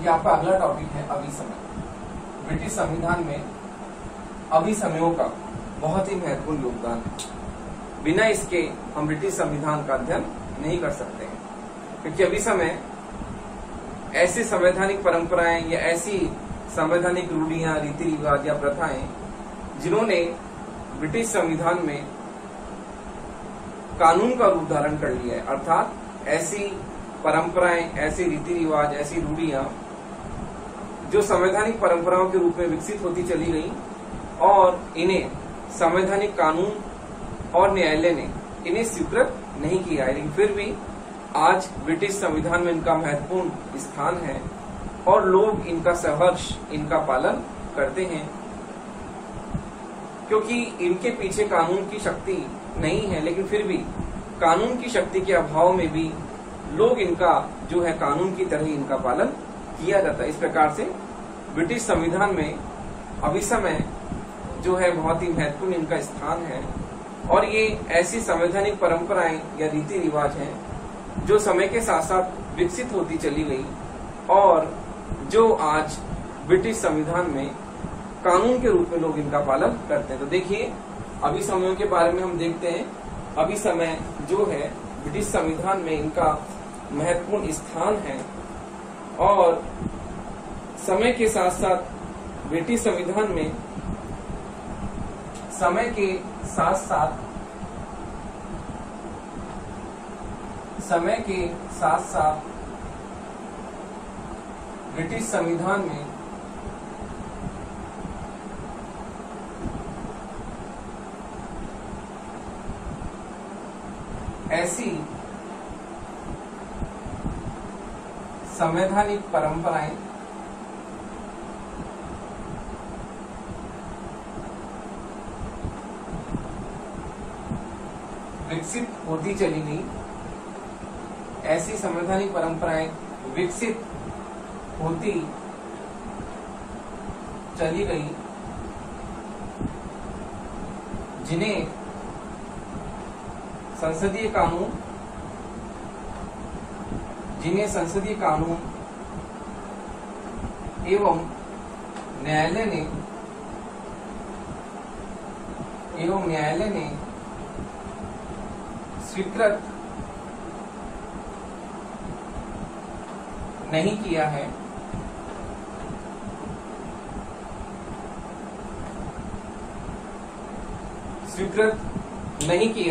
देखिए आपका अगला टॉपिक है अभिसमय। ब्रिटिश संविधान में अभिसमयों का बहुत ही महत्वपूर्ण योगदान है। बिना इसके हम ब्रिटिश संविधान का अध्ययन नहीं कर सकते हैं, क्योंकि अभिसमय ऐसी संवैधानिक परंपराएं या ऐसी संवैधानिक रूढ़ियां, रीति रिवाज या प्रथाएं जिन्होंने ब्रिटिश संविधान में कानून का रूप धारण कर लिया है, अर्थात ऐसी परंपराएं, ऐसी रीति रिवाज, ऐसी रूढ़ियां जो संवैधानिक परंपराओं के रूप में विकसित होती चली गई और इन्हें संवैधानिक कानून और न्यायालय ने इन्हें स्वीकृत नहीं किया है, लेकिन फिर भी आज ब्रिटिश संविधान में इनका महत्वपूर्ण स्थान है और लोग इनका सहर्ष, इनका पालन करते हैं, क्योंकि इनके पीछे कानून की शक्ति नहीं है, लेकिन फिर भी कानून की शक्ति के अभाव में भी लोग इनका जो है कानून की तरह इनका पालन किया जाता है। इस प्रकार से ब्रिटिश संविधान में अभिसमय जो है बहुत ही महत्वपूर्ण इनका स्थान है और ये ऐसी संवैधानिक परंपराएं या रीति रिवाज हैं जो समय के साथ साथ विकसित होती चली गई और जो आज ब्रिटिश संविधान में कानून के रूप में लोग इनका पालन करते हैं। तो देखिए अभिसमयों के बारे में हम देखते हैं। अभिसमय जो है ब्रिटिश संविधान में इनका महत्वपूर्ण स्थान है और समय के साथ साथ ब्रिटिश संविधान में समय के साथ साथ ब्रिटिश संविधान में ऐसी संवैधानिक परंपराएं विकसित होती चली गई, ऐसी संवैधानिक परंपराएं विकसित होती चली गई जिन्हें संसदीय कानून एवं न्यायालय ने स्वीकृत नहीं किया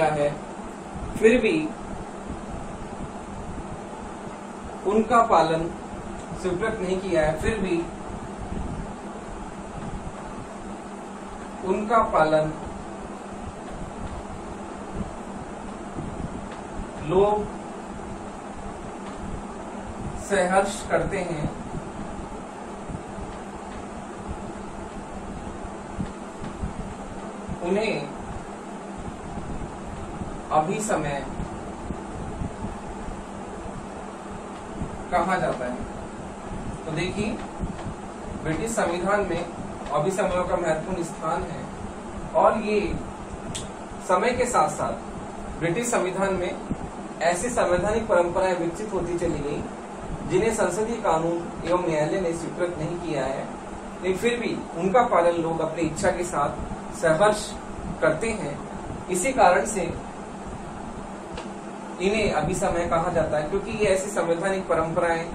है। फिर भी उनका पालन स्वीकृत नहीं किया है, फिर भी उनका पालन लोग सहर्ष करते हैं। उन्हें अभिसमय कहा जाता है। तो देखिए ब्रिटिश संविधान में अभिसमयों का महत्वपूर्ण स्थान है और ये समय के साथ साथ ब्रिटिश संविधान में ऐसी संवैधानिक परंपराएं विकसित होती चली गई जिन्हें संसदीय कानून एवं न्यायालय ने स्वीकृत नहीं किया है, लेकिन फिर भी उनका पालन लोग अपनी इच्छा के साथ सहर्ष करते हैं। इसी कारण से इन्हें अभिसमय कहा जाता है, क्योंकि ये ऐसी संवैधानिक परंपराएं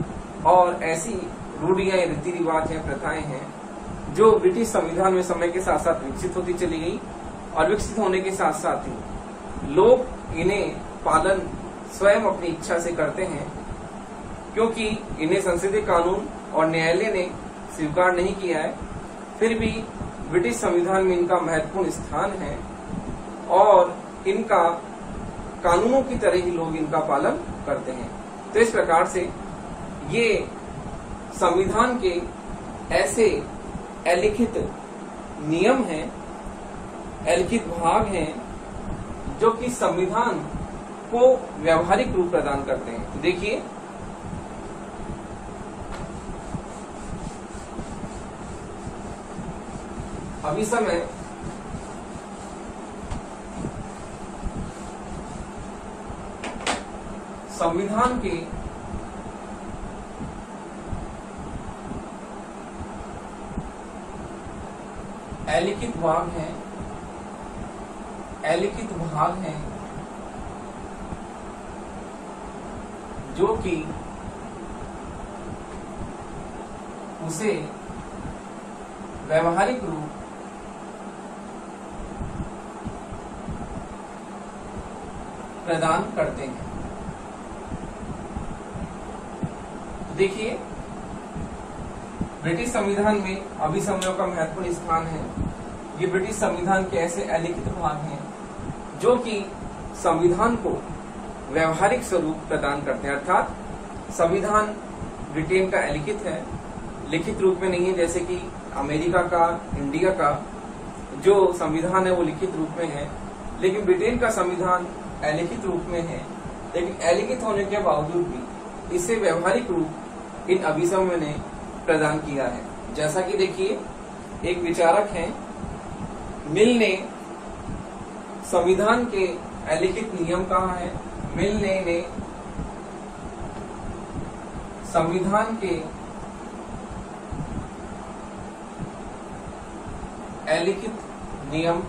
और ऐसी रूढ़ियां, रीति रिवाज हैं, प्रथाएं हैं जो ब्रिटिश संविधान में समय के साथ साथ विकसित होती चली गई और विकसित होने के साथ साथ ही लोग इन्हें पालन स्वयं अपनी इच्छा से करते हैं, क्योंकि इन्हें संसदीय कानून और न्यायालय ने स्वीकार नहीं किया है। फिर भी ब्रिटिश संविधान में इनका महत्वपूर्ण स्थान है और इनका कानूनों की तरह ही लोग इनका पालन करते हैं। तो इस प्रकार से ये संविधान के ऐसे अलिखित नियम हैं, अलिखित भाग हैं जो कि संविधान को व्यावहारिक रूप प्रदान करते हैं। तो देखिए अभिसमय संविधान के अलिखित भाग हैं, अलिखित भाग हैं जो कि उसे व्यवहारिक रूप प्रदान करते हैं। देखिए, ब्रिटिश संविधान में अभिसमयों का महत्वपूर्ण स्थान है। ये ब्रिटिश संविधान के ऐसे अलिखित भाग हैं जो कि संविधान को व्यवहारिक स्वरूप प्रदान करते हैं, अर्थात संविधान ब्रिटेन का अलिखित है, लिखित रूप में नहीं है, जैसे कि अमेरिका का, इंडिया का जो संविधान है वो लिखित रूप में है, लेकिन ब्रिटेन का संविधान अलिखित रूप में है। लेकिन अलिखित होने के बावजूद भी इसे व्यवहारिक रूप इन अभिसमयों ने प्रदान किया है। जैसा कि देखिए, एक विचारक हैं, मिल ने संविधान के अलिखित नियम कहा है। मिल ने संविधान के अलिखित नियम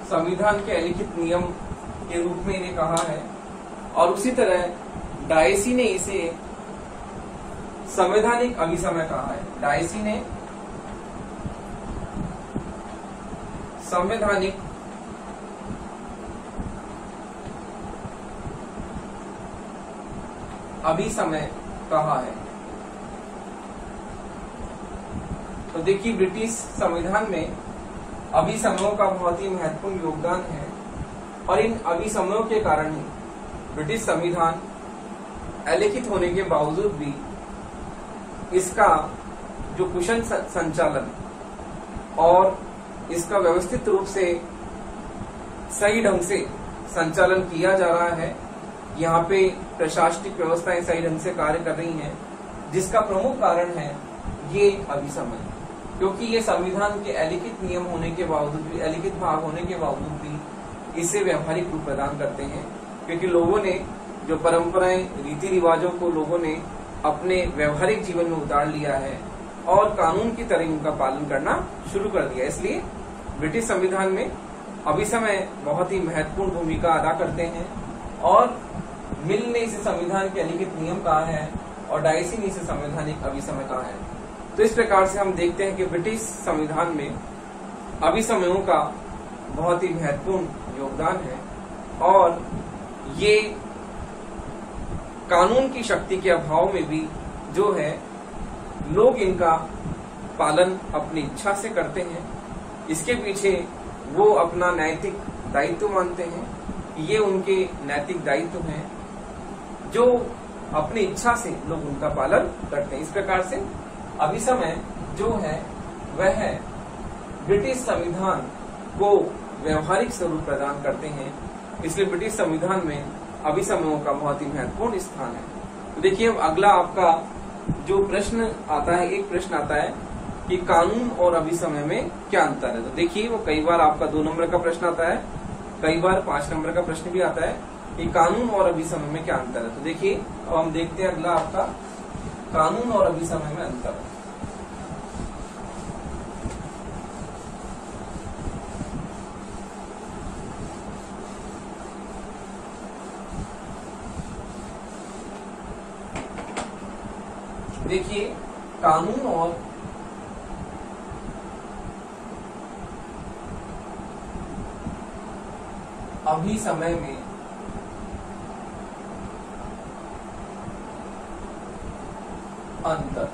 संविधान के अलिखित नियम के रूप में इन्हें कहा है, और उसी तरह डायसी ने इसे संवैधानिक अभिसमय कहा है। डायसी ने संवैधानिक अभिसमय कहा है। तो देखिए, ब्रिटिश संविधान में अभिसमयों का बहुत ही महत्वपूर्ण योगदान है, और इन अभिसमयों के कारण ही ब्रिटिश संविधान अलिखित होने के बावजूद भी इसका जो कुशल संचालन और इसका व्यवस्थित रूप से सही ढंग से संचालन किया जा रहा है। यहाँ पे प्रशासनिक व्यवस्थाएं सही ढंग से कार्य कर रही हैं, जिसका प्रमुख कारण है ये अभिसमय, क्योंकि ये संविधान के अलिखित नियम होने के बावजूद भी, अलिखित भाग होने के बावजूद भी इसे व्यवहारिक रूप प्रदान करते हैं, क्योंकि लोगों ने जो परंपराएं, रीति रिवाजों को लोगों ने अपने व्यवहारिक जीवन में उतार लिया है और कानून की तरह उनका पालन करना शुरू कर दिया। इसलिए ब्रिटिश संविधान में अभिसमय बहुत ही महत्वपूर्ण भूमिका अदा करते हैं, और मिल ने इसे संविधान के अलिखित नियम कहा है और डायसी ने इसे संवैधानिक अभिसमय कहा है। तो इस प्रकार से हम देखते हैं कि ब्रिटिश संविधान में अभिसमयों का बहुत ही महत्वपूर्ण योगदान है, और ये कानून की शक्ति के अभाव में भी जो है लोग इनका पालन अपनी इच्छा से करते हैं। इसके पीछे वो अपना नैतिक दायित्व मानते हैं, ये उनके नैतिक दायित्व हैं जो अपनी इच्छा से लोग उनका पालन करते हैं। इस प्रकार से अभिसमय जो है वह ब्रिटिश संविधान को व्यवहारिक स्वरूप प्रदान करते हैं, इसलिए ब्रिटिश संविधान में अभिसमयों का बहुत ही महत्वपूर्ण स्थान है। तो देखिए, अब अगला आपका जो प्रश्न आता है, एक प्रश्न आता है कि कानून और अभिसमय में क्या अंतर है। तो देखिए, वो कई बार आपका 2 नंबर का प्रश्न आता है, कई बार 5 नंबर का प्रश्न भी आता है कि कानून और अभिसमय में क्या अंतर है। तो देखिए, अब हम देखते हैं अगला आपका कानून और अभिसमय में अंतर। देखिए, कानून और अभिसमय में अंतर।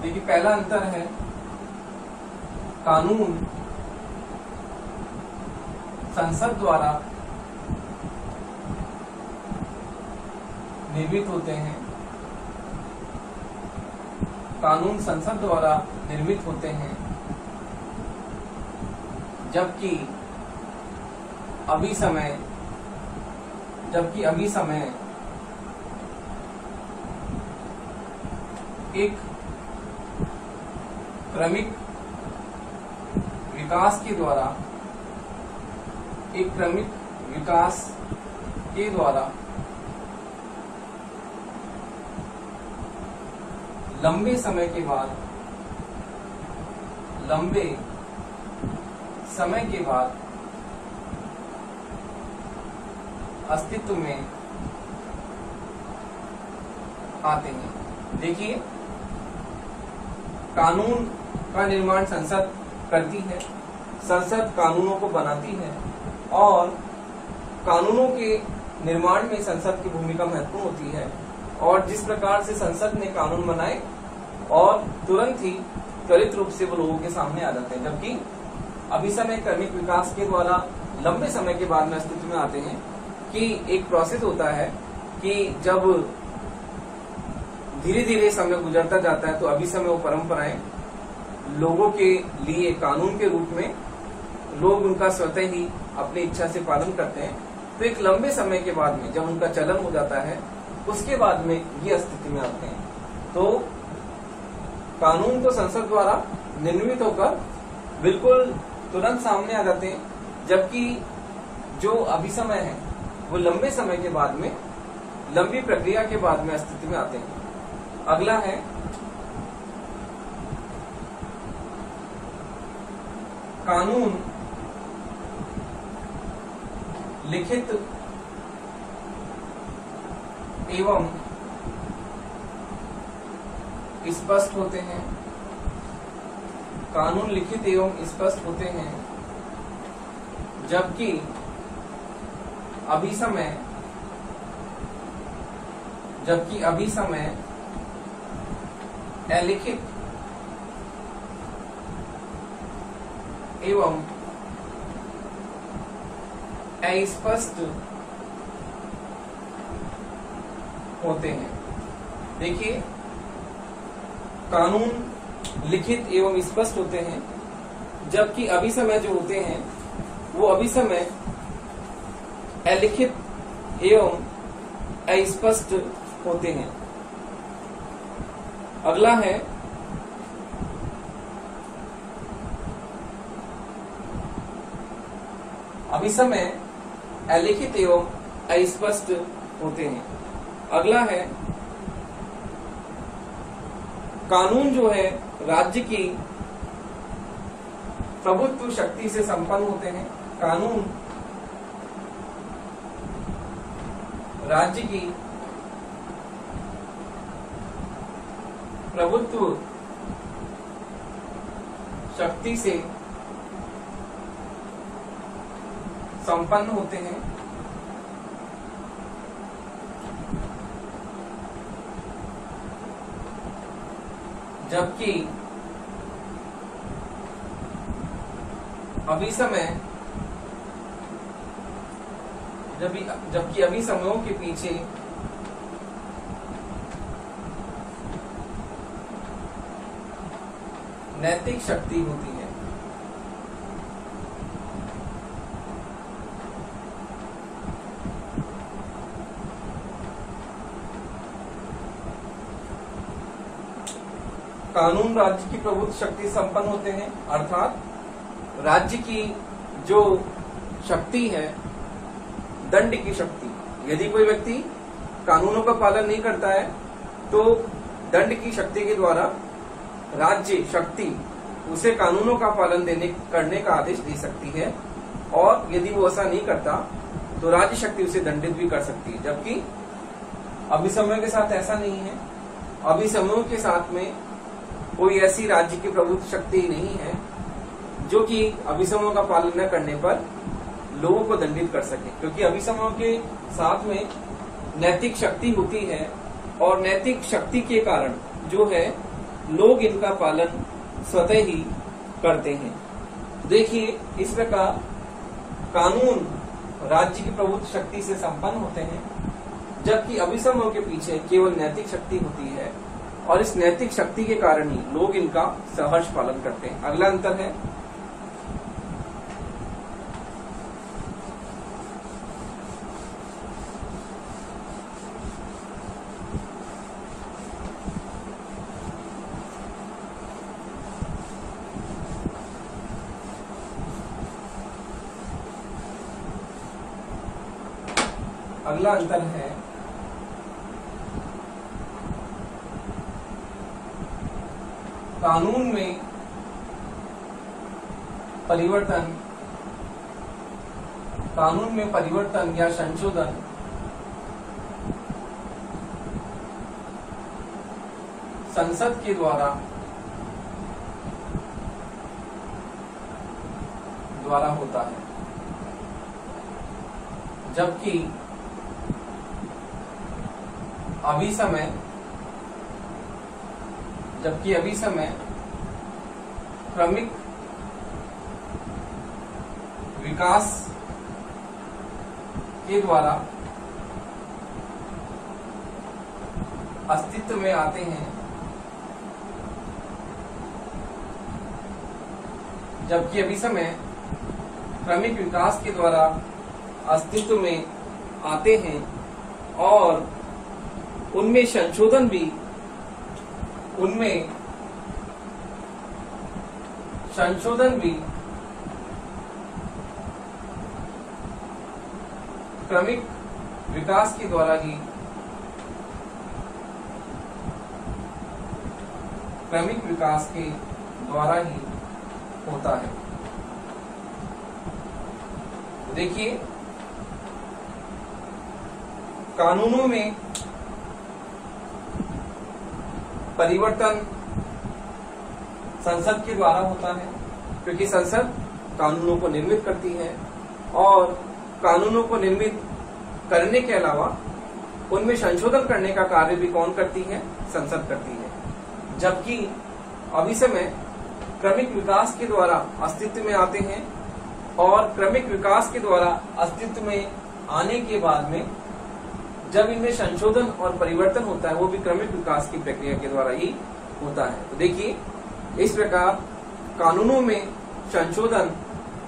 देखिए, पहला अंतर है कानून संसद द्वारा निर्मित होते हैं। कानून संसद द्वारा निर्मित होते हैं, जबकि अभिसमय एक क्रमिक विकास के द्वारा एक क्रमिक विकास के द्वारा लंबे समय के बाद अस्तित्व में आते हैं। देखिए, कानून का निर्माण संसद करती है, संसद कानूनों को बनाती है और कानूनों के निर्माण में संसद की भूमिका महत्वपूर्ण होती है। और जिस प्रकार से संसद ने कानून बनाए और तुरंत ही त्वरित रूप से वो लोगों के सामने आ जाते हैं, जबकि अभिसमय क्रमिक विकास के द्वारा लंबे समय के बाद में अस्तित्व में आते हैं। कि एक प्रोसेस होता है कि जब धीरे धीरे समय गुजरता जाता है तो अभिसमय वो परंपराएं लोगों के लिए कानून के रूप में लोग उनका स्वतः ही अपनी इच्छा से पालन करते हैं। तो एक लंबे समय के बाद में जब उनका चलन हो जाता है उसके बाद में ये अस्तित्व में आते हैं। तो कानून तो संसद द्वारा निर्मित होकर बिल्कुल तुरंत सामने आ जाते हैं, जबकि जो अभिसमय है वो लंबे समय के बाद में, लंबी प्रक्रिया के बाद में अस्तित्व में आते हैं। अगला है कानून लिखित एवं स्पष्ट होते हैं। कानून लिखित एवं स्पष्ट होते हैं, जबकि अभिसमय अलिखित एवं अस्पष्ट होते हैं। देखिए, कानून लिखित एवं स्पष्ट होते हैं, जबकि अभिसमय जो होते हैं वो अभिसमय अलिखित एवं अस्पष्ट होते हैं। अगला है अभिसमय अलिखित एवं अस्पष्ट होते हैं। अगला है कानून जो है राज्य की प्रभुत्व शक्ति से संपन्न होते हैं। कानून राज्य की प्रभुत्व शक्ति से संपन्न होते हैं, जबकि अभिसमयों के पीछे नैतिक शक्ति होती है। कानून राज्य की प्रभुत्व शक्ति संपन्न होते हैं, अर्थात राज्य की जो शक्ति है, दंड की शक्ति। यदि कोई व्यक्ति कानूनों का पालन नहीं करता है तो दंड की शक्ति के द्वारा राज्य शक्ति उसे कानूनों का पालन करने का आदेश दे सकती है, और यदि वो ऐसा नहीं करता तो राज्य शक्ति उसे दंडित भी कर सकती है। जबकि अभिसमयों के साथ ऐसा नहीं है। अभिसमयों के साथ में कोई ऐसी राज्य की प्रभुत्व शक्ति नहीं है जो कि अभिसमयों का पालन न करने पर लोगों को दंडित कर सके, क्योंकि अभिसमयों के साथ में नैतिक शक्ति होती है और नैतिक शक्ति के कारण जो है लोग इनका पालन स्वतः ही करते हैं। देखिए, इस प्रकार कानून राज्य की प्रभुत्व शक्ति से संपन्न होते हैं, जबकि अभिसमयों के पीछे केवल नैतिक शक्ति होती है और इस नैतिक शक्ति के कारण ही लोग इनका सहर्ष पालन करते हैं। अगला अंतर है अगला अंतर है कानून में परिवर्तन या संशोधन संसद के द्वारा होता है, जबकि अभी समय क्रमिक विकास के द्वारा अस्तित्व में आते हैं, जबकि अभी समय क्रमिक विकास के द्वारा अस्तित्व में आते हैं और उनमें संशोधन भी क्रमिक विकास के द्वारा ही होता है। देखिए, कानूनों में परिवर्तन संसद के द्वारा होता है, क्योंकि संसद कानूनों को निर्मित करती है और कानूनों को निर्मित करने के अलावा उनमें संशोधन करने का कार्य भी कौन करती है? संसद करती है। जबकि अभी समय क्रमिक विकास के द्वारा अस्तित्व में आते हैं और क्रमिक विकास के द्वारा अस्तित्व में आने के बाद में जब इनमें संशोधन और परिवर्तन होता है, वो भी क्रमिक विकास की प्रक्रिया के द्वारा ही होता है। तो देखिए, इस प्रकार कानूनों में संशोधन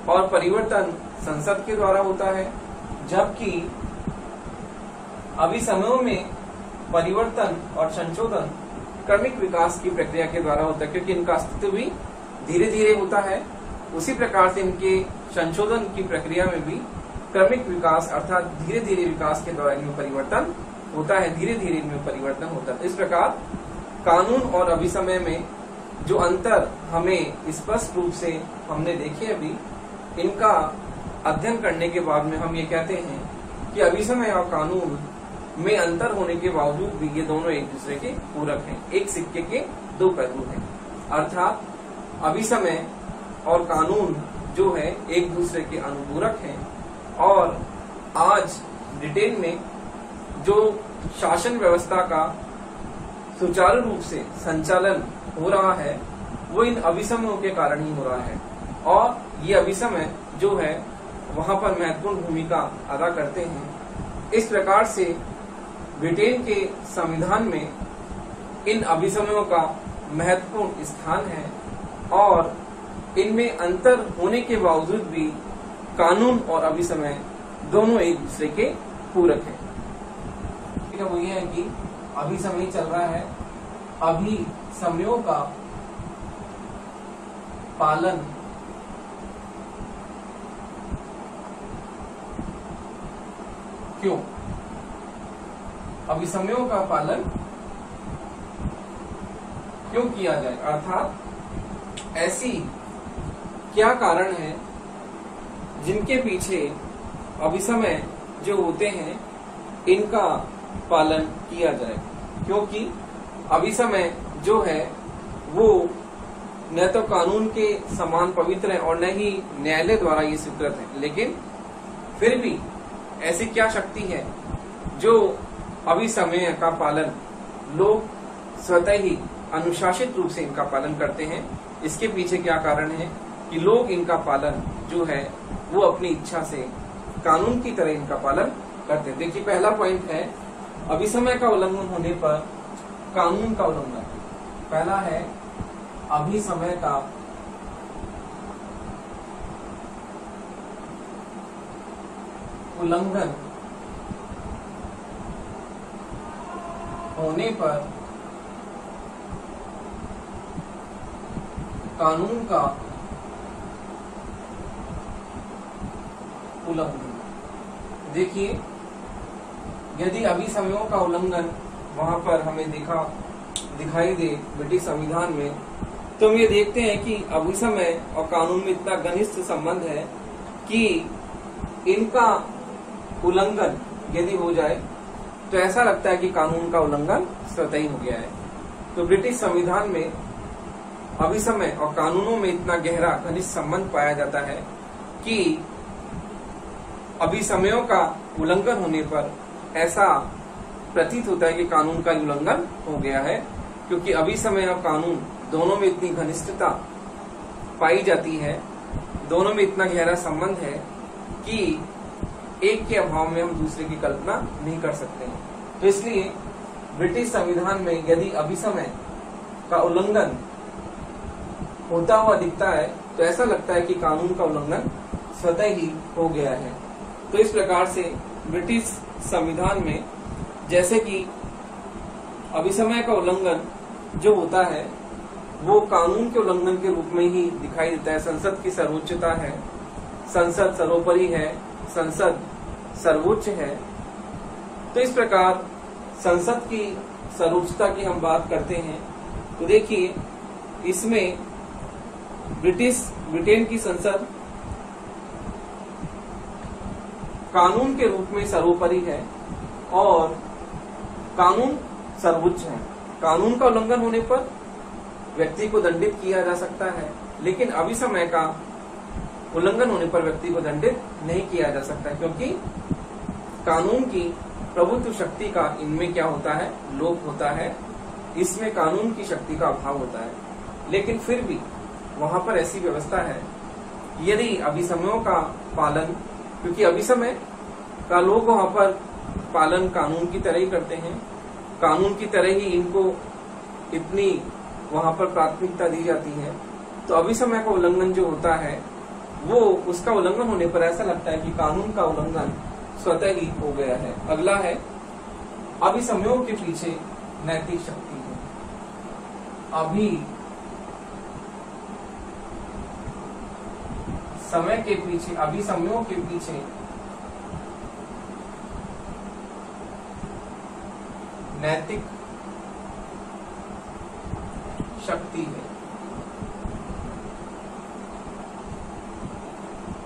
और परिवर्तन संसद के द्वारा होता है, जबकि अभी समयों में परिवर्तन और संशोधन क्रमिक विकास की प्रक्रिया के द्वारा होता है, क्योंकि इनका अस्तित्व भी धीरे धीरे होता है। उसी प्रकार से इनके संशोधन की प्रक्रिया में भी क्रमिक विकास अर्थात धीरे धीरे विकास के द्वारा इनमें परिवर्तन होता है, धीरे धीरे इनमें परिवर्तन होता है। इस प्रकार कानून और अभिसमय में जो अंतर हमें स्पष्ट रूप से हमने देखे, अभी इनका अध्ययन करने के बाद में हम ये कहते हैं कि अभिसमय और कानून में अंतर होने के बावजूद भी ये दोनों एक दूसरे के पूरक हैं, एक सिक्के के दो पहलू हैं। अर्थात अभिसमय और कानून जो है एक दूसरे के अनुपूरक हैं और आज ब्रिटेन में जो शासन व्यवस्था का सुचारू रूप से संचालन हो रहा है वो इन अभिसमयों के कारण ही हो रहा है और ये अभिसमय जो है वहां पर महत्वपूर्ण भूमिका अदा करते हैं। इस प्रकार से ब्रिटेन के संविधान में इन अभिसमयों का महत्वपूर्ण स्थान है और इनमें अंतर होने के बावजूद भी कानून और अभिसमय दोनों एक दूसरे के पूरक हैं। ठीक है, वो ये है कि अभिसमय चल रहा है, अभिसमयों का पालन क्यों? अभिसमयों का पालन क्यों किया जाए, अर्थात ऐसी क्या कारण है जिनके पीछे अभिसमय जो होते हैं इनका पालन किया जाए। क्योंकि अभिसमय जो है वो न तो कानून के समान पवित्र है और न ही न्यायालय द्वारा ये स्वीकृत है, लेकिन फिर भी ऐसी क्या शक्ति है जो अभिसमय का पालन लोग स्वतः ही अनुशासित रूप से इनका पालन करते हैं। इसके पीछे क्या कारण है कि लोग इनका पालन जो है वो अपनी इच्छा से कानून की तरह इनका पालन करते हैं। देखिए, पहला पॉइंट है अभिसमय का उल्लंघन होने पर कानून का उल्लंघन। पहला है अभिसमय का उल्लंघन होने पर कानून का उल्लंघन। देखिए, यदि अभिसमयों का उल्लंघन वहां पर हमें दिखाई दे ब्रिटिश संविधान में, तो हम ये देखते हैं कि अभिसमय और कानून में इतना घनिष्ठ संबंध है कि इनका उल्लंघन यदि हो जाए तो ऐसा लगता है कि कानून का उल्लंघन स्वतः ही हो गया है। तो ब्रिटिश संविधान में अभिसमय और कानूनों में इतना गहरा घनिष्ठ संबंध पाया जाता है कि अभिसमयों का उल्लंघन होने पर ऐसा प्रतीत होता है कि कानून का उल्लंघन हो गया है, क्योंकि अभिसमय और कानून दोनों में इतनी घनिष्ठता पाई जाती है, दोनों में इतना गहरा संबंध है कि एक के अभाव में हम दूसरे की कल्पना नहीं कर सकते हैं। तो इसलिए ब्रिटिश संविधान में यदि अभिसमय का उल्लंघन होता हुआ दिखता है तो ऐसा लगता है कि कानून का उल्लंघन स्वतः ही हो गया है। तो इस प्रकार से ब्रिटिश संविधान में जैसे कि अभिसमय का उल्लंघन जो होता है वो कानून के उल्लंघन के रूप में ही दिखाई देता है। संसद की सर्वोच्चता है, संसद सर्वोपरि है, संसद सर्वोच्च है। तो इस प्रकार संसद की सर्वोच्चता की हम बात करते हैं तो देखिए इसमें ब्रिटेन की संसद कानून के रूप में सर्वोपरि है और कानून सर्वोच्च है। कानून का उल्लंघन होने पर व्यक्ति को दंडित किया जा सकता है, लेकिन अभिसमय का उल्लंघन होने पर व्यक्ति को दंडित नहीं किया जा सकता, क्योंकि कानून की प्रभुत्व शक्ति का इनमें क्या होता है, लोप होता है। इसमें कानून की शक्ति का अभाव होता है। लेकिन फिर भी वहां पर ऐसी व्यवस्था है, यदि अभिसमयों का पालन, क्योंकि अभिसमय का लोग वहां पर पालन कानून की तरह ही करते हैं, कानून की तरह ही इनको इतनी वहां पर प्राथमिकता दी जाती है, तो अभिसमय का उल्लंघन जो होता है वो उसका उल्लंघन होने पर ऐसा लगता है कि कानून का उल्लंघन स्वतः ही हो गया है। अगला है अभिसमयों के पीछे नैतिक शक्ति है। अभिसमयों के पीछे नैतिक शक्ति है।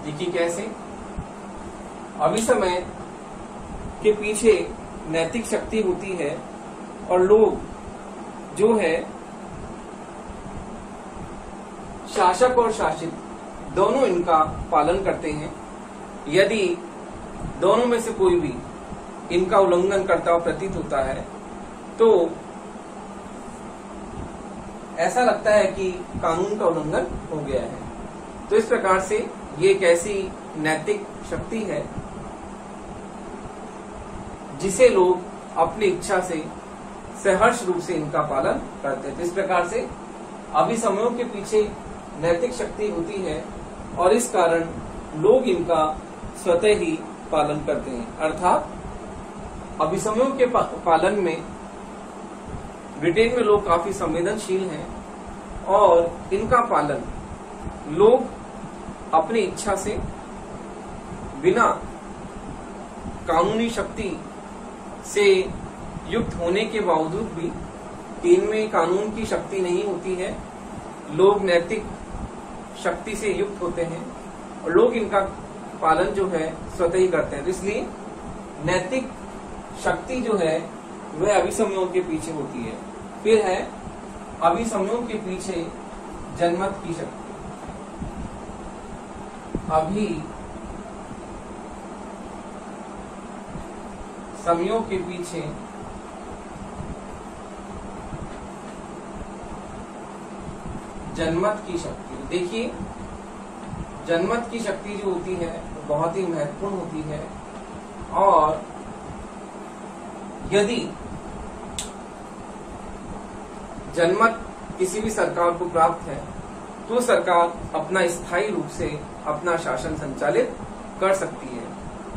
देखिए कैसे अभिसमय के पीछे नैतिक शक्ति होती है और लोग जो है शासक और शासित दोनों इनका पालन करते हैं। यदि दोनों में से कोई भी इनका उल्लंघन करता हुआ प्रतीत होता है तो ऐसा लगता है कि कानून का उल्लंघन हो गया है। तो इस प्रकार से ये एक ऐसी नैतिक शक्ति है जिसे लोग अपनी इच्छा से सहर्ष रूप से इनका पालन करते हैं। तो इस प्रकार से अभिसमयों के पीछे नैतिक शक्ति होती है और इस कारण लोग इनका स्वतः ही पालन करते हैं। अर्थात अभिसमयों के पालन में ब्रिटेन में लोग काफी संवेदनशील हैं और इनका पालन लोग अपनी इच्छा से बिना कानूनी शक्ति से युक्त होने के बावजूद भी, इनमें कानून की शक्ति नहीं होती है, लोग नैतिक शक्ति से युक्त होते हैं और लोग इनका पालन जो है स्वतः ही करते हैं। तो इसलिए नैतिक शक्ति जो है वह अभिसमयों के पीछे होती है। फिर है अभिसमयों के पीछे जनमत की शक्ति। अभिसमयों के पीछे जनमत की शक्ति। देखिए जनमत की शक्ति जो होती है बहुत ही महत्वपूर्ण होती है और यदि जनमत किसी भी सरकार को प्राप्त है तो सरकार अपना स्थायी रूप से अपना शासन संचालित कर सकती है।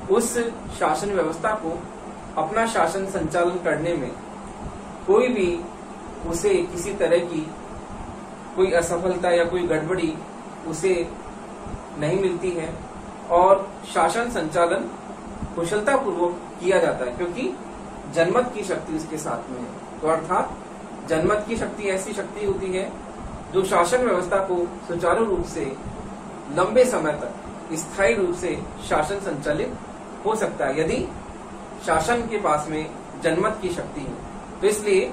उस शासन व्यवस्था को अपना शासन संचालन करने में कोई भी उसे किसी तरह की कोई असफलता या कोई गड़बड़ी उसे नहीं मिलती है और शासन संचालन कुशलतापूर्वक किया जाता है, क्योंकि जनमत की शक्ति उसके साथ में है। तो अर्थात जनमत की शक्ति ऐसी शक्ति होती है जो शासन व्यवस्था को सुचारू रूप से लंबे समय तक स्थायी रूप से शासन संचालित हो सकता है यदि शासन के पास में जनमत की शक्ति है। तो इसलिए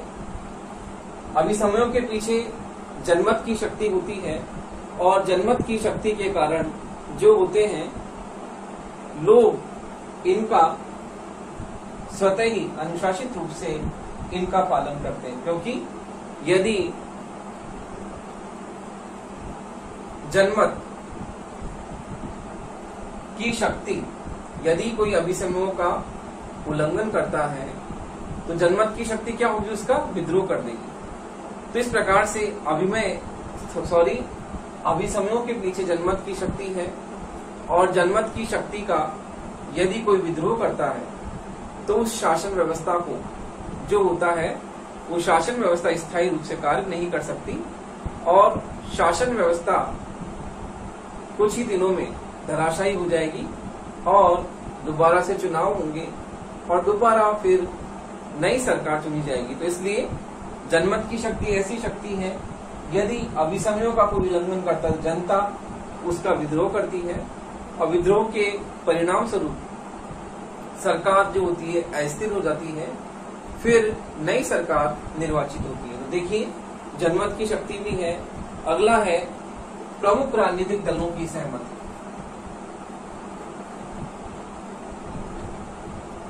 अभिसमयों के पीछे जनमत की शक्ति होती है, और जनमत की शक्ति के कारण जो होते हैं लोग इनका स्वतः ही अनुशासित रूप से इनका पालन करते हैं, क्योंकि यदि जनमत की शक्ति यदि कोई अभिसमयों का उल्लंघन करता है तो जनमत की शक्ति क्या होगी, उसका विद्रोह कर देगी। तो इस प्रकार से अभिसमयों के पीछे जनमत की शक्ति है, और जनमत की शक्ति का यदि कोई विद्रोह करता है तो उस शासन व्यवस्था को जो होता है वो शासन व्यवस्था स्थायी रूप से कार्य नहीं कर सकती, और शासन व्यवस्था कुछ ही दिनों में धराशायी हो जाएगी और दोबारा से चुनाव होंगे और दोबारा फिर नई सरकार चुनी जाएगी। तो इसलिए जनमत की शक्ति ऐसी शक्ति है, यदि अभिसमयों का कोई उल्लंघन करता है जनता उसका विद्रोह करती है, और विद्रोह के परिणाम स्वरूप सरकार जो होती है अस्थिर हो जाती है, फिर नई सरकार निर्वाचित होती है। तो देखिए जनमत की शक्ति भी है। अगला है प्रमुख राजनीतिक दलों की सहमति।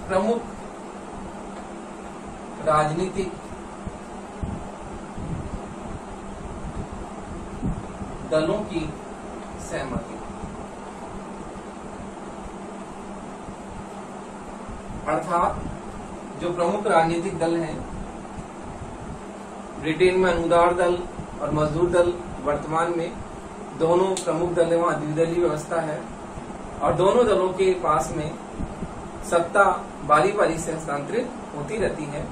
प्रमुख राजनीतिक दलों की सहमति, अर्थात जो प्रमुख राजनीतिक दल हैं, ब्रिटेन में अनुदार दल और मजदूर दल वर्तमान में दोनों प्रमुख दल है, वहां द्विदलीय व्यवस्था है, और दोनों दलों के पास में सत्ता बारी बारी से हस्तांतरित होती रहती है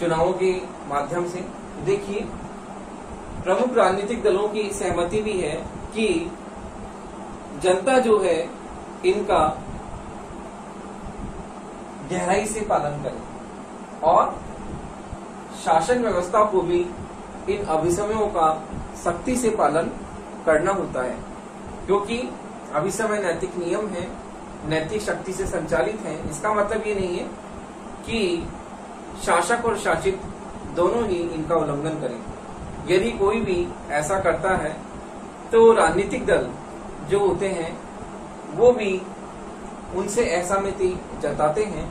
चुनावों के माध्यम से। देखिए प्रमुख राजनीतिक दलों की सहमति भी है कि जनता जो है इनका गहराई से पालन करे, और शासन व्यवस्था को भी इन अभिसमयों का सख्ती से पालन करना होता है, क्योंकि अभिसमय नैतिक नियम है, नैतिक शक्ति से संचालित है। इसका मतलब ये नहीं है कि शासक और शासित दोनों ही इनका उल्लंघन करें। यदि कोई भी ऐसा करता है तो राजनीतिक दल जो होते हैं वो भी उनसे असहमति जताते हैं,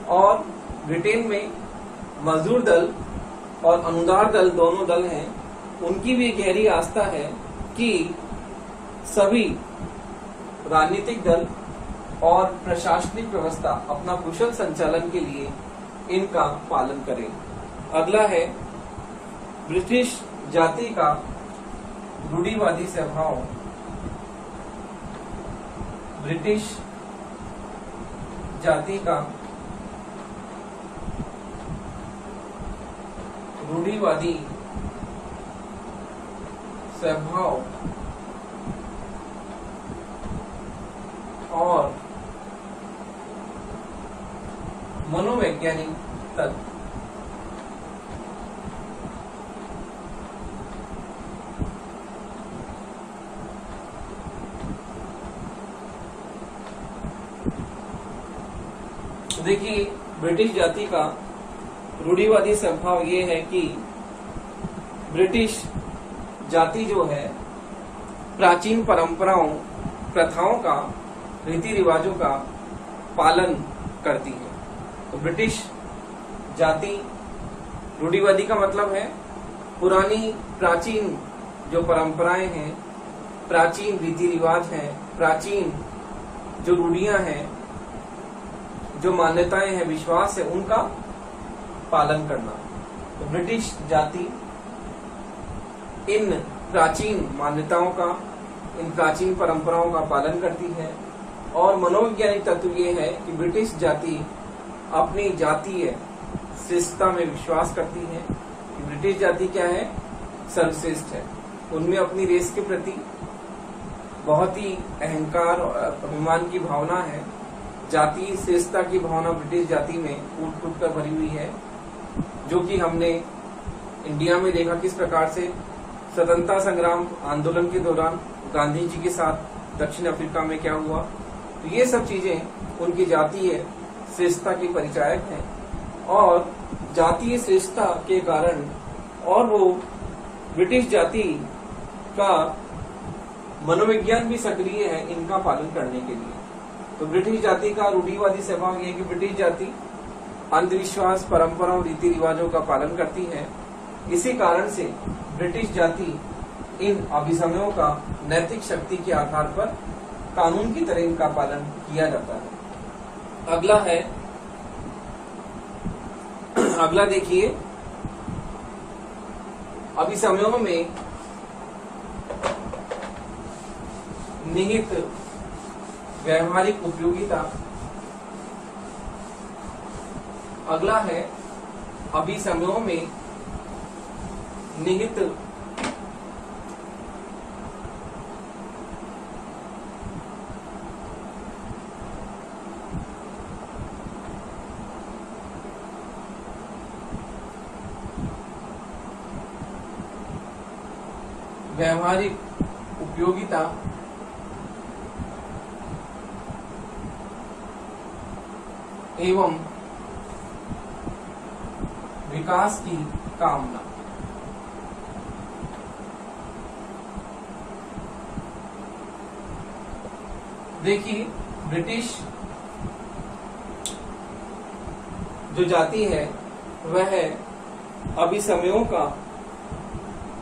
और ब्रिटेन में मजदूर दल और अनुदार दल दोनों दल हैं, उनकी भी गहरी आस्था है कि सभी राजनीतिक दल और प्रशासनिक व्यवस्था अपना कुशल संचालन के लिए इनका पालन करें। अगला है ब्रिटिश जाति का रूढ़िवादी स्वभाव। ब्रिटिश जाति का रूढ़िवादी स्वभाव और मनोवैज्ञानिक तत्व। देखिए ब्रिटिश जाति का रूढ़िवादी स्वभाव ये है कि ब्रिटिश जाति जो है प्राचीन परंपराओं, प्रथाओं का, रीति रिवाजों का पालन करती है। तो ब्रिटिश जाति रूढ़िवादी का मतलब है पुरानी प्राचीन जो परंपराएं हैं, प्राचीन रीति रिवाज हैं, प्राचीन जो रूढ़ियां हैं, जो मान्यताएं हैं, विश्वास है, उनका पालन करना। तो ब्रिटिश जाति इन प्राचीन मान्यताओं का, इन प्राचीन परंपराओं का पालन करती है। और मनोवैज्ञानिक तत्व ये है कि ब्रिटिश जाति अपनी जातीय श्रेष्ठता में विश्वास करती है कि ब्रिटिश जाति क्या है, सर्वश्रेष्ठ है। उनमें अपनी रेस के प्रति बहुत ही अहंकार और अभिमान की भावना है। जातीय श्रेष्ठता की भावना ब्रिटिश जाति में फूट फूट कर भरी हुई है, जो कि हमने इंडिया में देखा किस प्रकार से स्वतंत्रता संग्राम आंदोलन के दौरान गांधी जी के साथ दक्षिण अफ्रीका में क्या हुआ। तो ये सब चीजें उनकी जातीय श्रेष्ठता की परिचायक हैं, और जातीय श्रेष्ठता के कारण और वो ब्रिटिश जाति का मनोविज्ञान भी सक्रिय है इनका पालन करने के लिए। तो ब्रिटिश जाति का रूढ़िवादी स्वभाव यह है कि ब्रिटिश जाति अंधविश्वास, परंपराओं, रीति रिवाजों का पालन करती है। इसी कारण से ब्रिटिश जाति इन अभिसमयों का नैतिक शक्ति के आधार पर कानून की तरह इनका पालन किया जाता है। अगला देखिए, अभिसमयों में निहित व्यवहारिक उपयोगिता। अगला है अभिसमयों में निहित व्यवहारिक उपयोगिता एवं विकास की कामना। देखिए, ब्रिटिश जो जाति है वह अभिसमयों का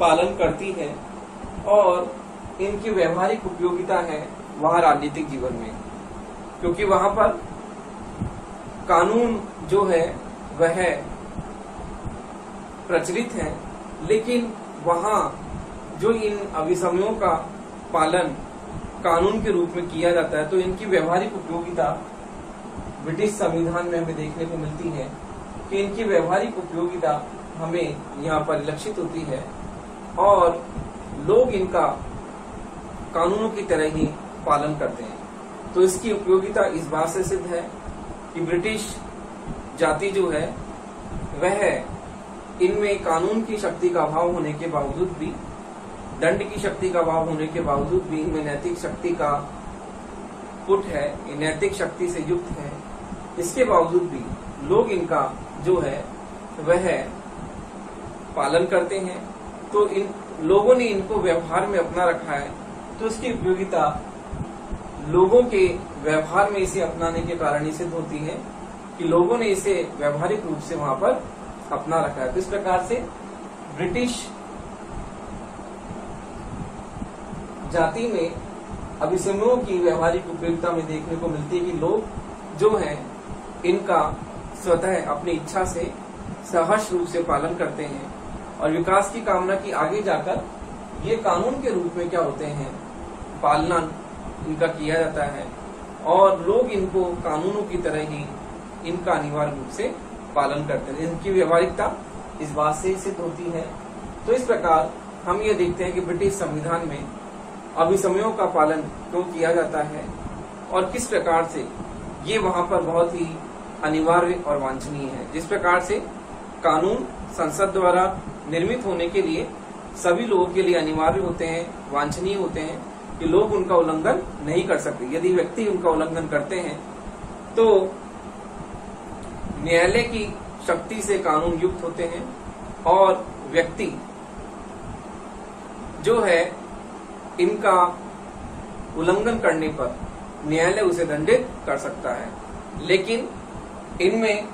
पालन करती है, और इनकी व्यवहारिक उपयोगिता है वहां राजनीतिक जीवन में, क्योंकि वहां पर कानून जो है वह प्रचलित है, लेकिन वहां जो इन अभिसमयों का पालन कानून के रूप में किया जाता है, तो इनकी व्यवहारिक उपयोगिता ब्रिटिश संविधान में हमें देखने को मिलती है कि इनकी व्यवहारिक उपयोगिता हमें यहाँ परिलक्षित होती है, और लोग इनका कानूनों की तरह ही पालन करते हैं। तो इसकी उपयोगिता इस बात से सिद्ध है कि ब्रिटिश जाति जो है वह इनमें कानून की शक्ति का अभाव होने के बावजूद भी, दंड की शक्ति का अभाव होने के बावजूद भी इनमें नैतिक शक्ति का पुट है, नैतिक शक्ति से युक्त है। इसके बावजूद भी लोग इनका जो है वह पालन करते हैं। तो इन लोगों ने इनको व्यवहार में अपना रखा है, तो इसकी उपयोगिता लोगों के व्यवहार में इसे अपनाने के कारण ही सिद्ध होती है कि लोगों ने इसे व्यवहारिक रूप से वहां पर अपना रखा है। तो इस प्रकार से ब्रिटिश जाति में अभिसमयों की व्यवहारिक उपयोगिता में देखने को मिलती है कि लोग जो हैं इनका स्वतः अपनी इच्छा से सहर्ष रूप से पालन करते हैं, और विकास की कामना की आगे जाकर ये कानून के रूप में क्या होते हैं, पालना इनका किया जाता है, और लोग इनको कानूनों की तरह ही इनका अनिवार्य रूप से पालन करते हैं। इनकी व्यवहारिकता इस बात से सिद्ध होती है। तो इस प्रकार हम ये देखते हैं कि ब्रिटिश संविधान में अभिसमयों का पालन क्यों किया जाता है, और किस प्रकार से ये वहां पर बहुत ही अनिवार्य और वांछनीय है। जिस प्रकार से कानून संसद द्वारा निर्मित होने के लिए सभी लोगों के लिए अनिवार्य होते हैं, वांछनीय होते हैं कि लोग उनका उल्लंघन नहीं कर सकते। यदि व्यक्ति उनका उल्लंघन करते हैं तो न्यायालय की शक्ति से कानून युक्त होते हैं, और व्यक्ति जो है इनका उल्लंघन करने पर न्यायालय उसे दंडित कर सकता है। लेकिन इनमें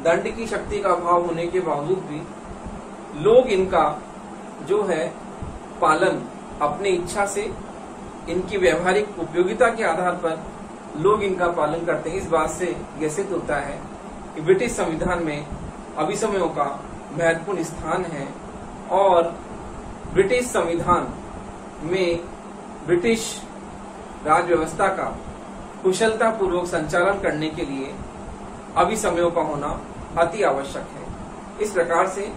दंड की शक्ति का अभाव होने के बावजूद भी लोग इनका जो है पालन अपनी इच्छा से, इनकी व्यवहारिक उपयोगिता के आधार पर लोग इनका पालन करते हैं। इस बात से यह सिद्ध होता है कि ब्रिटिश संविधान में अभिसमयों का महत्वपूर्ण स्थान है, और ब्रिटिश संविधान में ब्रिटिश राज व्यवस्था का कुशलता पूर्वक संचालन करने के लिए अभिसमयों का होना अति आवश्यक है। इस प्रकार से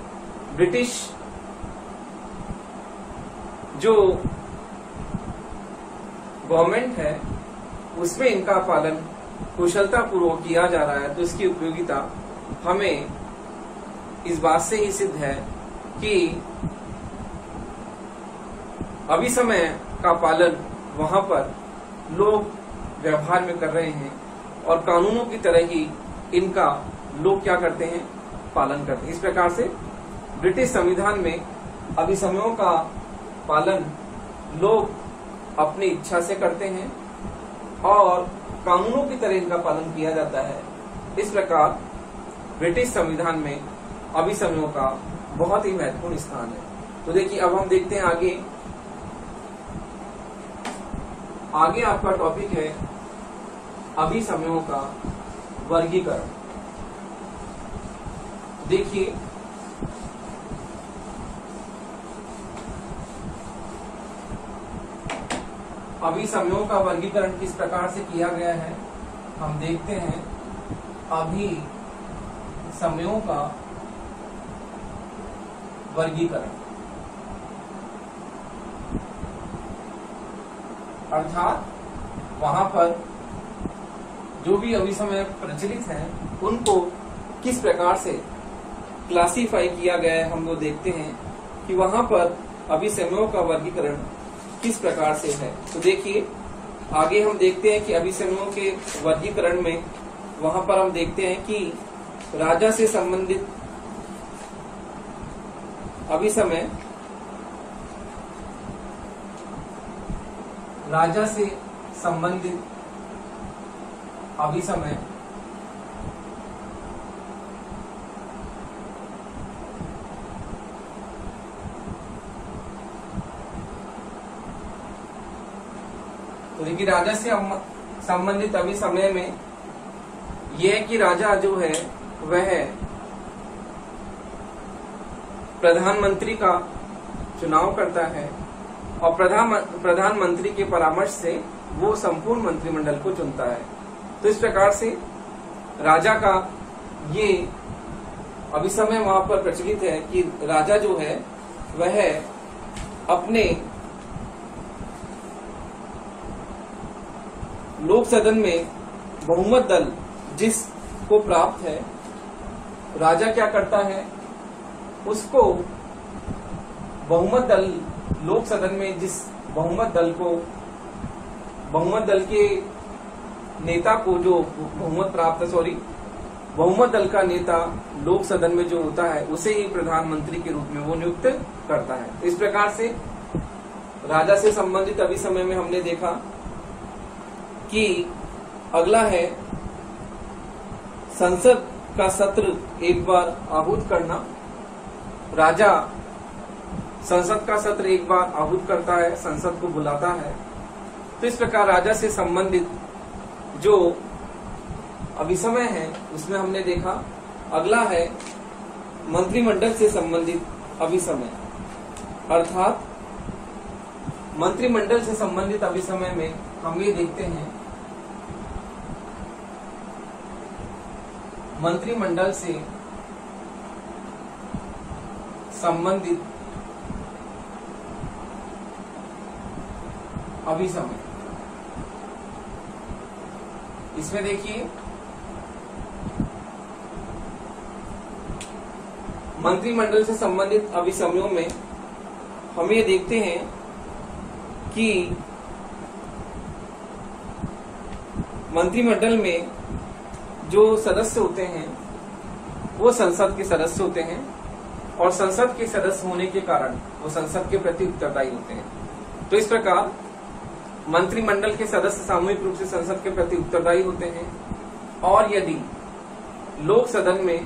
ब्रिटिश जो गवर्नमेंट है उसमें इनका पालन कुशलता पूर्वक किया जा रहा है, तो इसकी उपयोगिता हमें इस बात से ही सिद्ध है कि अभिसमय का पालन वहां पर लोग व्यवहार में कर रहे हैं और कानूनों की तरह ही इनका लोग क्या करते हैं, पालन करते हैं। इस प्रकार से ब्रिटिश संविधान में अभिसमयों का पालन लोग अपनी इच्छा से करते हैं और कानूनों की तरह इनका पालन किया जाता है। इस प्रकार ब्रिटिश संविधान में अभिसमयों का बहुत ही महत्वपूर्ण स्थान है। तो देखिए, अब हम देखते हैं आगे आपका टॉपिक है अभिसमयों का वर्गीकरण। देखिए, अभिसमयों का वर्गीकरण किस प्रकार से किया गया है, हम देखते हैं। अभिसमयों का वर्गीकरण अर्थात वहां पर जो भी अभिसमय प्रचलित हैं उनको किस प्रकार से क्लासिफाई किया गया है, हम लोग देखते हैं कि वहां पर अभिसमयों का वर्गीकरण किस प्रकार से है। तो देखिए, आगे हम देखते हैं कि अभिसमयों के वर्गीकरण में वहां पर हम देखते हैं कि राजा से संबंधित अभिसमय, राजा से संबंधित अभिसमय तो देखिए, राजा से संबंधित अभिसमय में यह है कि राजा जो है वह प्रधानमंत्री का चुनाव करता है और प्रधानमंत्री के परामर्श से वो संपूर्ण मंत्रिमंडल को चुनता है। तो इस प्रकार से राजा का ये अभिसमय वहां पर प्रचलित है कि राजा जो है वह अपने लोक सदन में बहुमत दल जिसको प्राप्त है, राजा क्या करता है, उसको बहुमत दल लोक सदन में जिस बहुमत दल के नेता को जो बहुमत प्राप्त है, बहुमत दल का नेता लोक सदन में जो होता है उसे ही प्रधानमंत्री के रूप में वो नियुक्त करता है। इस प्रकार से राजा से संबंधित अभिसमय में हमने देखा कि अगला है संसद का सत्र एक बार आहूत करना। राजा संसद का सत्र एक बार आहूत करता है, संसद को बुलाता है। तो इस प्रकार राजा से संबंधित जो अभिसमय है उसमें हमने देखा। अगला है मंत्रिमंडल से संबंधित अभिसमय, अर्थात मंत्रिमंडल से संबंधित अभिसमय में हम ये देखते हैं मंत्रिमंडल से संबंधित अभिसमय। इसमें देखिए, मंत्रिमंडल से संबंधित अभिसमयों में हम ये देखते हैं कि मंत्रिमंडल में जो सदस्य होते हैं वो संसद के सदस्य होते हैं और संसद के सदस्य होने के कारण वो संसद के प्रति उत्तरदायी होते हैं। तो इस प्रकार मंत्रिमंडल के सदस्य सामूहिक रूप से संसद के प्रति उत्तरदायी होते हैं और यदि लोक सदन में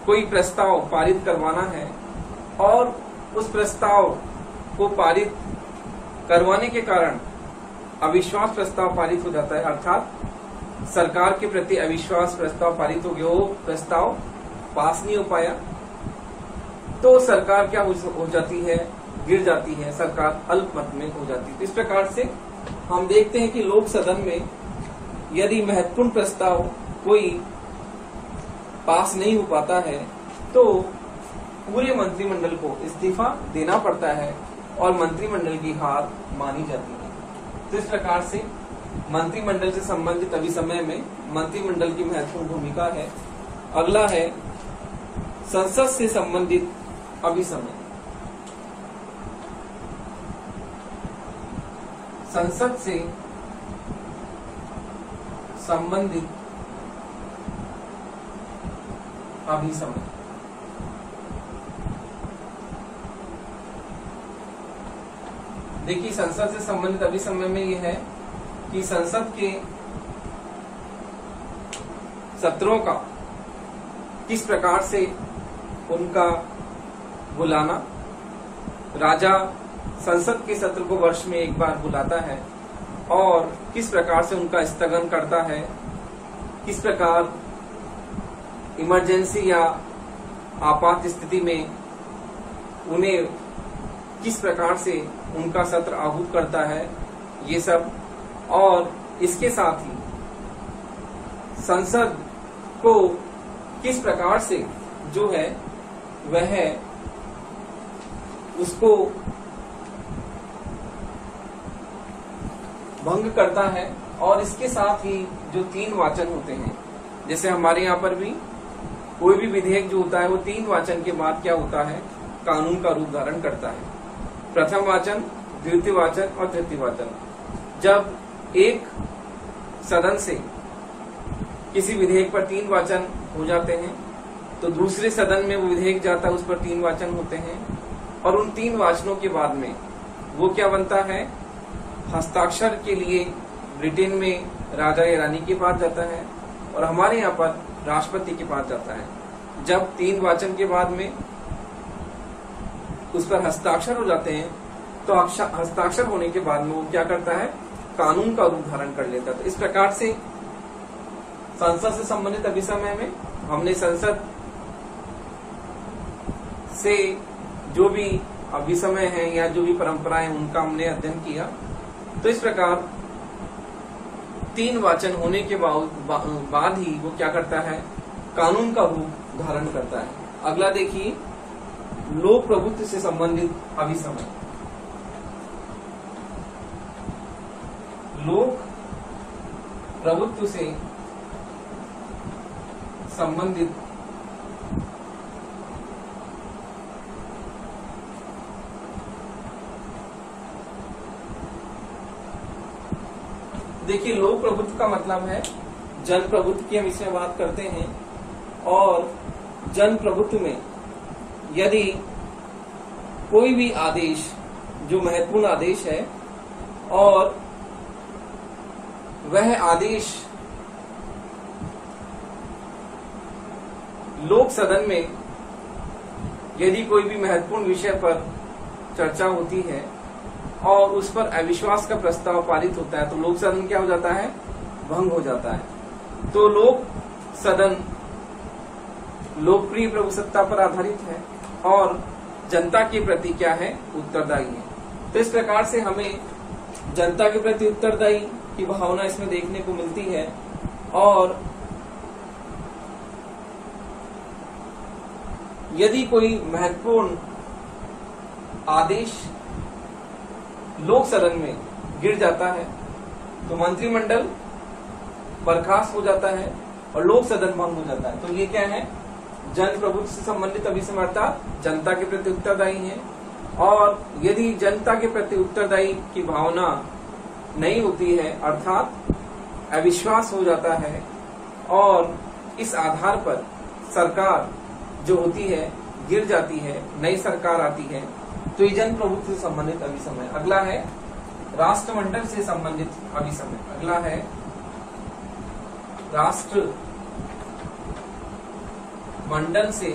कोई प्रस्ताव पारित करवाना है और उस प्रस्ताव को पारित करवाने के कारण अविश्वास प्रस्ताव पारित हो जाता है, अर्थात सरकार के प्रति अविश्वास प्रस्ताव पारित हो गया, वो प्रस्ताव पास नहीं हो पाया, तो सरकार क्या हो जाती है, गिर जाती है, सरकार अल्पमत में हो जाती है। इस प्रकार से हम देखते हैं कि लोक सदन में यदि महत्वपूर्ण प्रस्ताव कोई पास नहीं हो पाता है तो पूरे मंत्रिमंडल को इस्तीफा देना पड़ता है और मंत्रिमंडल की हार मानी जाती है। तो इस प्रकार से मंत्रिमंडल से संबंधित अभिसमय में मंत्रिमंडल की महत्वपूर्ण भूमिका है। अगला है संसद से संबंधित अभिसमय। संसद से संबंधित अभिसमय। देखिए, संसद से संबंधित अभिसमय में यह है कि संसद के सत्रों का किस प्रकार से उनका बुलाना, राजा संसद के सत्र को वर्ष में एक बार बुलाता है और किस प्रकार से उनका स्थगन करता है, किस प्रकार इमरजेंसी या आपात स्थिति में उन्हें किस प्रकार से उनका सत्र आहूत करता है, ये सब। और इसके साथ ही संसद को किस प्रकार से जो है वह उसको भंग करता है। और इसके साथ ही जो 3 वाचन होते हैं, जैसे हमारे यहाँ पर भी कोई भी विधेयक जो होता है वो 3 वाचन के बाद क्या होता है, कानून का रूप धारण करता है। प्रथम वाचन, द्वितीय वाचन और तृतीय वाचन। जब एक सदन से किसी विधेयक पर 3 वाचन हो जाते हैं तो दूसरे सदन में वो विधेयक जाता है, उस पर 3 वाचन होते हैं और उन 3 वाचनों के बाद में वो क्या बनता है, हस्ताक्षर के लिए ब्रिटेन में राजा या रानी के पास जाता है और हमारे यहाँ पर राष्ट्रपति के पास जाता है। जब 3 वाचन के बाद में उस पर हस्ताक्षर हो जाते हैं तो हस्ताक्षर होने के बाद में वो क्या करता है, कानून का रूप धारण कर लेता है। तो इस प्रकार से संसद से संबंधित अभिसमय में हमने संसद से जो भी अभिसमय है या जो भी परंपराएं उनका हमने अध्ययन किया। तो इस प्रकार 3 वाचन होने के बाद ही वो क्या करता है, कानून का रूप धारण करता है। अगला देखिए, लोक प्रभुत्व से संबंधित अभिसमय। लोक प्रभुत्व से संबंधित देखिए, लोक प्रभुत्व का मतलब है जन प्रभुत्व की हम इसमें बात करते हैं। और जन प्रभुत्व में यदि कोई भी आदेश जो महत्वपूर्ण आदेश है और वह आदेश लोक सदन में यदि कोई भी महत्वपूर्ण विषय पर चर्चा होती है और उस पर अविश्वास का प्रस्ताव पारित होता है तो लोक सदन क्या हो जाता है, भंग हो जाता है। तो लोक सदन लोकप्रिय प्रभुसत्ता पर आधारित है और जनता के प्रति क्या है, उत्तरदायी है। तो इस प्रकार से हमें जनता के प्रति उत्तरदायी की भावना इसमें देखने को मिलती है। और यदि कोई महत्वपूर्ण आदेश लोक सदन में गिर जाता है तो मंत्रिमंडल बर्खास्त हो जाता है और लोक सदन भंग हो जाता है। तो ये क्या है, जन प्रभुत्व से संबंधित अभिसमय अर्थात जनता के प्रति उत्तरदायी है। और यदि जनता के प्रति उत्तरदायी की भावना नहीं होती है अर्थात अविश्वास हो जाता है और इस आधार पर सरकार जो होती है गिर जाती है, नई सरकार आती है, तो ये जन प्रभुत्व से संबंधित अभिसमय। अगला है राष्ट्रमंडल से संबंधित अभिसमय। अगला है राष्ट्र मंडल से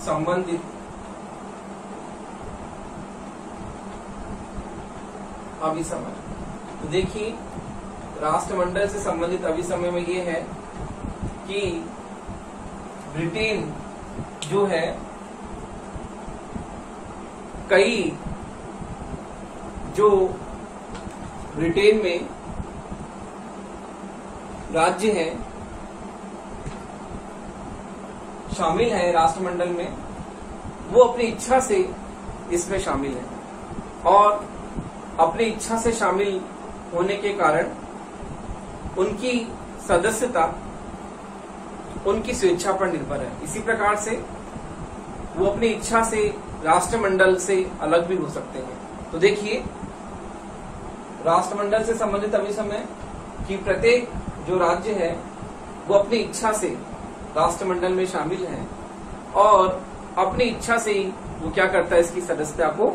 संबंधित अभिसमय। तो देखिए, राष्ट्रमंडल से संबंधित अभिसमय में ये है कि ब्रिटेन जो है कई जो ब्रिटेन में राज्य हैं शामिल हैं राष्ट्रमंडल में, वो अपनी इच्छा से इसमें शामिल हैं और अपनी इच्छा से शामिल होने के कारण उनकी सदस्यता उनकी स्वेच्छा पर निर्भर है। इसी प्रकार से वो अपनी इच्छा से राष्ट्रमंडल से अलग भी हो सकते हैं। तो देखिए, राष्ट्रमंडल से संबंधित अभिसमय कि प्रत्येक जो राज्य है वो अपनी इच्छा से राष्ट्रमंडल में शामिल है और अपनी इच्छा से ही वो क्या करता है, इसकी सदस्यता को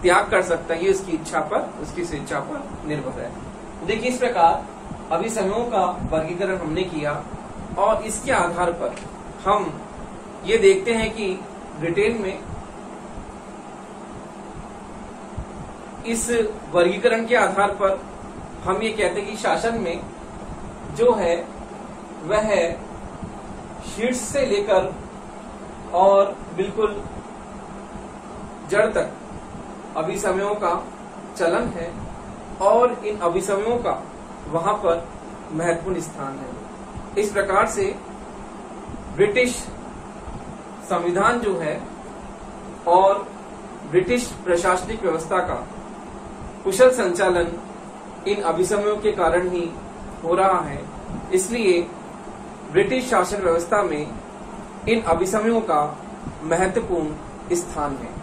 त्याग कर सकता है। ये उसकी इच्छा पर, उसकी स्वेच्छा पर निर्भर है। देखिए, इस प्रकार अभिसमयों का वर्गीकरण हमने किया और इसके आधार पर हम ये देखते हैं कि ब्रिटेन में इस वर्गीकरण के आधार पर हम ये कहते हैं कि शासन में जो है वह शीर्ष से लेकर और बिल्कुल जड़ तक अभिसमयों का चलन है और इन अभिसमयों का वहां पर महत्वपूर्ण स्थान है। इस प्रकार से ब्रिटिश संविधान जो है और ब्रिटिश प्रशासनिक व्यवस्था का कुशल संचालन इन अभिसमयों के कारण ही हो रहा है। इसलिए ब्रिटिश शासन व्यवस्था में इन अभिसमयों का महत्वपूर्ण स्थान है।